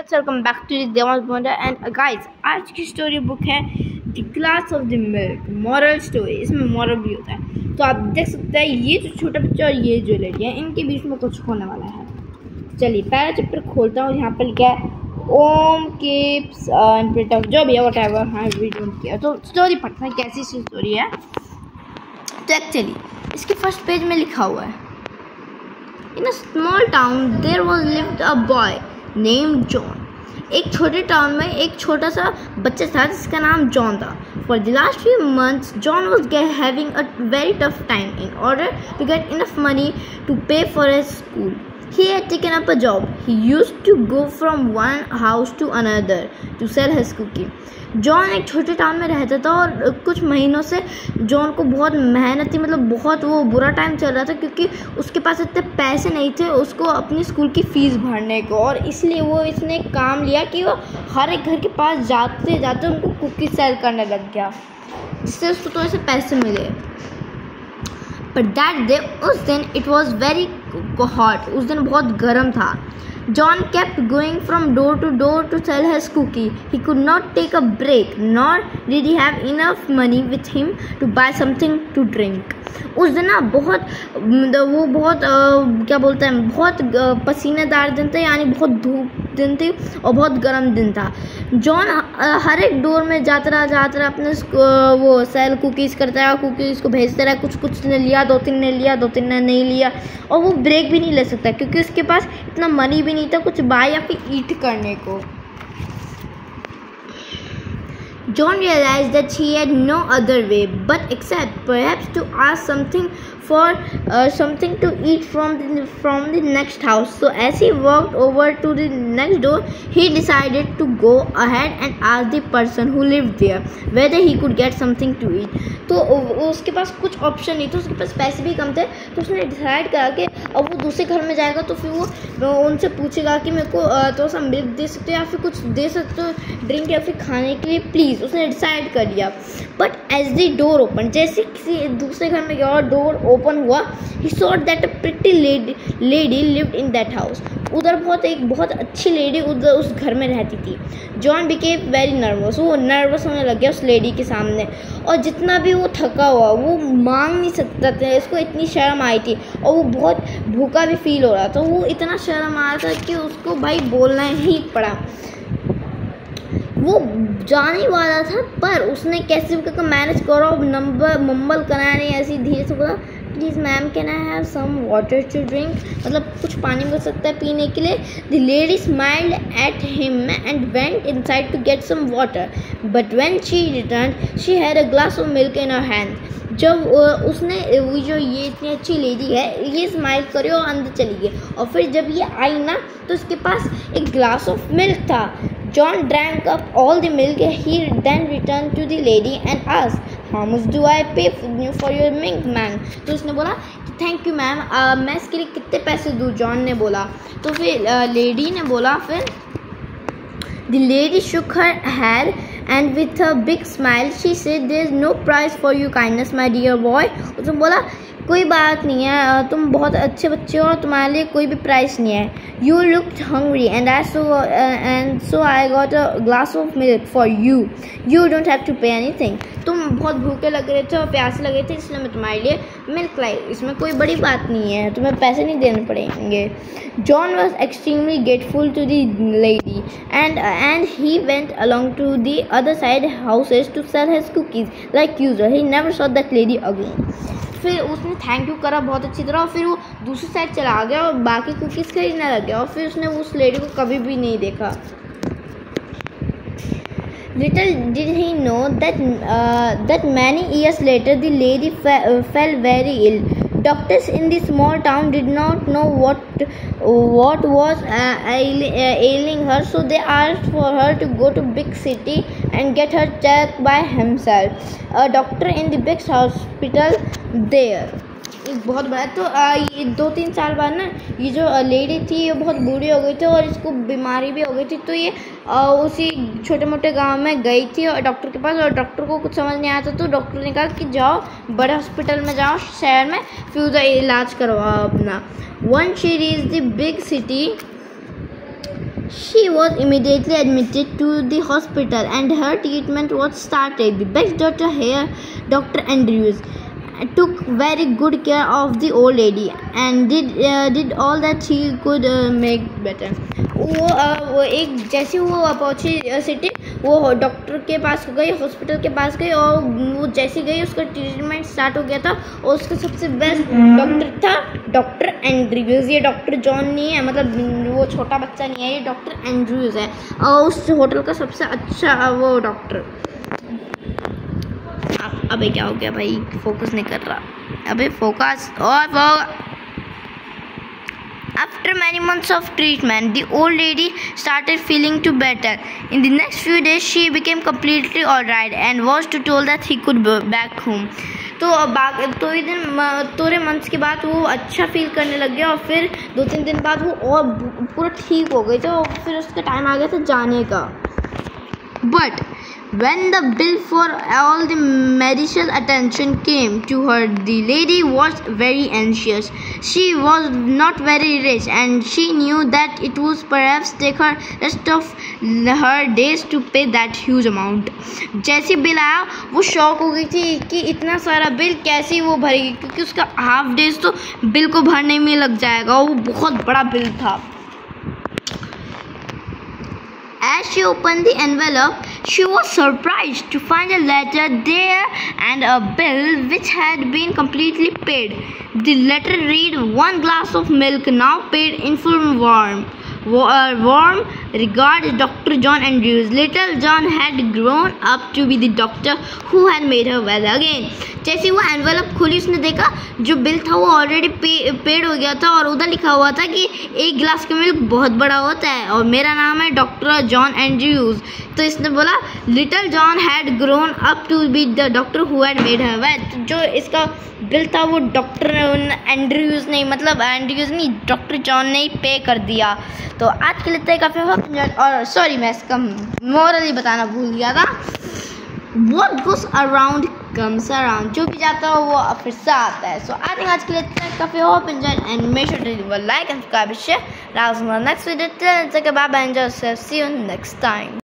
Let's welcome back to Devansh Monda and guys, आज की story book है the glass of the milk moral story. इसमें moral भी होता है। तो आप देख सकते हैं ये जो छोटा बच्चा और ये जो लड़की है इनके बीच में कुछ होने वाला है। चलिए पहला चैप्टर खोलता हूँ। यहाँ पर लिखा है ओम कीप्स एंड प्रोटेक्ट, जो भी है वट एवर हाँ वीडियो किया। तो स्टोरी पढ़ते हैं कैसी सी स्टोरी है। तो एक्चुअली इसके फर्स्ट पेज में लिखा हुआ है, In a small town there was lived a boy named John. एक छोटे टाउन में एक छोटा सा बच्चा था जिसका नाम जॉन था। For the last few months, John was having a very tough time in order to get enough money to pay for his school. He had taken up a job. He used to go from one house to another to sell his cookie. John एक छोटे town में रहता था और कुछ महीनों से John को बहुत मेहनती बहुत वो बुरा टाइम चल रहा था, क्योंकि उसके पास इतने पैसे नहीं थे उसको अपनी स्कूल की फ़ीस भरने को। और इसलिए वो इसने काम लिया कि वो हर एक घर के पास जाते जाते उनको कुकी सेल करने लग गया, जिससे उसको थोड़े से पैसे मिले। बट दैट डे, उस दिन इट वॉज वेरी हॉट, उस दिन बहुत गर्म था। John kept going from door to sell his cookie. He could not take a break, nor did he have enough money with him to buy something to drink. उस दिन ना बहुत क्या बोलते हैं, बहुत पसीनेदार दिन था, यानी बहुत धूप दिन थी और बहुत गर्म दिन था। जॉन हर एक डोर में जाता रहा अपने वो सेल कुकीज़ करता है, कुकीज़ को भेजता रहा। कुछ ने लिया, दो तीन ने नहीं लिया, और वो ब्रेक भी नहीं ले सकता क्योंकि उसके पास इतना मनी भी नहीं था कुछ बाय या फिर ईट करने को। John realized that he had no other way but except perhaps to ask something to eat from the next house. So as he walked over to the next door, he decided to go ahead and ask the person who lived there whether he could get something to eat. तो उसके पास कुछ option नहीं था, उसके पास पैसे भी कम थे। तो उसने डिसाइड करा कि अब वो दूसरे घर में जाएगा तो फिर वो उनसे पूछेगा कि मेरे को थोड़ा सा मिल्क दे सकते हो या फिर कुछ दे सकते हो ड्रिंक या फिर खाने के लिए प्लीज़। उसने डिसाइड कर लिया। But as the door open, जैसे किसी दूसरे घर में गया और डोर ओपन हुआ, he saw that a pretty lady lived in that house. उधर एक बहुत अच्छी लेडी उधर उस घर में रहती थी। जॉन बिकेम वेरी नर्वस, वो नर्वस होने लग गया उस लेडी के सामने, और जितना भी वो थका हुआ वो मांग नहीं सकता था, इसको इतनी शर्म आई थी और वो बहुत भूखा भी फील हो रहा था। वो इतना शर्म आ रहा था कि उसको भाई बोलना ही पड़ा। वो जाने वाला था पर उसने कैसे भी करके मैनेज करो, नंबर मुंबल कराया नहीं, ऐसी धीरे से बोला please ma'am can I have some water to drink, कुछ पानी मिल सकता है पीने के लिए। The lady smiled at him and went inside to get some water, but when she return she had a glass of milk in her hand. जब उसने जो ये इतनी अच्छी लेडी है ये स्माइल करी और अंदर चली गई, और फिर जब ये आई ना तो उसके पास एक ग्लास ऑफ मिल्क था। John drank up all the milk. He then returned to the lady and asked, "How much do I pay for your milk, ma'am?" तो उसने बोला थैंक यू मैम, मैं इसके लिए कितने पैसे दूँ? जॉन ने बोला। तो फिर लेडी ने बोला, फिर The lady shook her head and with a big smile she said, "There is no price for your kindness, my dear boy." उसने बोला कोई बात नहीं है, तुम बहुत अच्छे बच्चे हो और तुम्हारे लिए कोई भी प्राइस नहीं है। You looked hungry and so I got a glass of milk for you. You don't have to pay anything. तुम बहुत भूखे लग रहे थे और प्यासे लग रहे थे इसलिए मैं तुम्हारे लिए मिल्क लाई, इसमें कोई बड़ी बात नहीं है, तुम्हें पैसे नहीं देने पड़ेंगे। John was extremely grateful to the lady and he went along to the other side houses to sell his cookies like usual. He never saw that lady again. फिर उसने थैंक यू करा बहुत अच्छी तरह और फिर वो दूसरी साइड चला गया और बाकी कुकीज़ खरीदने लग गया, और फिर उसने उस लेडी को कभी भी नहीं देखा। Little did he know that many years later the lady fell very ill. Doctors in the small town did not know what was ailing her, so they asked for her to go to big city and get her checked by himself. A doctor in the big hospital there. बहुत बड़ा। तो ये 2-3 साल बाद ना ये जो lady थी ये बहुत बूढ़ी हो गई थी और इसको बीमारी भी हो गई थी। तो ये उसी छोटे मोटे गांव में गई थी और डॉक्टर के पास, और डॉक्टर को कुछ समझ नहीं आता तो डॉक्टर ने कहा कि जाओ बड़े हॉस्पिटल में जाओ शहर में, फिर उधर इलाज करवाओ अपना। Once she reached the big city, She was immediately admitted to the hospital and her treatment was started. The best doctor here, Dr. Andrews, took very good care of the old lady and did all that he could make better. वो एक जैसे वो पहुंची city, वो doctor के पास गई, hospital के पास गई और वो जैसे गई उसका ट्रीटमेंट स्टार्ट हो गया था और उसका सबसे बेस्ट डॉक्टर था डॉक्टर एंड्रयूज। ये डॉक्टर जॉन नहीं है, मतलब वो छोटा बच्चा नहीं है, ये डॉक्टर एंड्रयूज है और उस होटल का सबसे अच्छा वो डॉक्टर। अबे क्या हो गया भाई, फोकस नहीं कर रहा, अबे फोकस और After many months of treatment, the old lady started feeling too better. In the next few days, she became completely alright and was told that he could go back home. तो थोड़े months के बाद वो अच्छा feel करने लग गया और फिर 2-3 दिन बाद वो और पूरा ठीक हो गई, तो फिर उसका टाइम आ गया था जाने का। But when the bill for all the medical attention came to her, the lady was very anxious. She was not very rich and she knew that it would perhaps take her rest of her days to pay that huge amount. जैसे bill आया वो shock हो गई थी कि इतना सारा bill कैसे वो भरेगी, क्योंकि उसका हाफ डेज तो बिल को भरने में लग जाएगा, वो बहुत बड़ा बिल था। As she opened the envelope, she was surprised to find a letter there and a bill which had been completely paid. The letter read, "1 glass of milk now paid in full. Warm regards, Dr. John Andrews." Little John had grown up to be the doctor who had made her well again. जैसे वो envelope खोली उसने देखा जो bill था वो already paid हो गया था और उधर लिखा हुआ था कि 1 गिलास का मिल्क बहुत बड़ा होता है और मेरा नाम है डॉक्टर जॉन एंड्रयूज। तो इसने बोला little John had grown up to be the doctor who had made her well. जो इसका बिल था वो डॉक्टर एंड्रयूज नहीं, मतलब एंड्रयूज नहीं, डॉक्टर जॉन ने ही पे कर दिया। तो आज के लिए काफ़ी और सॉरी मैं इसका मोरल ही बताना भूल गया था। What goes around comes around. जो भी जाता है वो फिर से आता है। So I think आज के लिए काफ़ी hope enjoy and make sure to leave a like and subscribe share. Next video till then, bye bye, enjoy yourself, see you next time.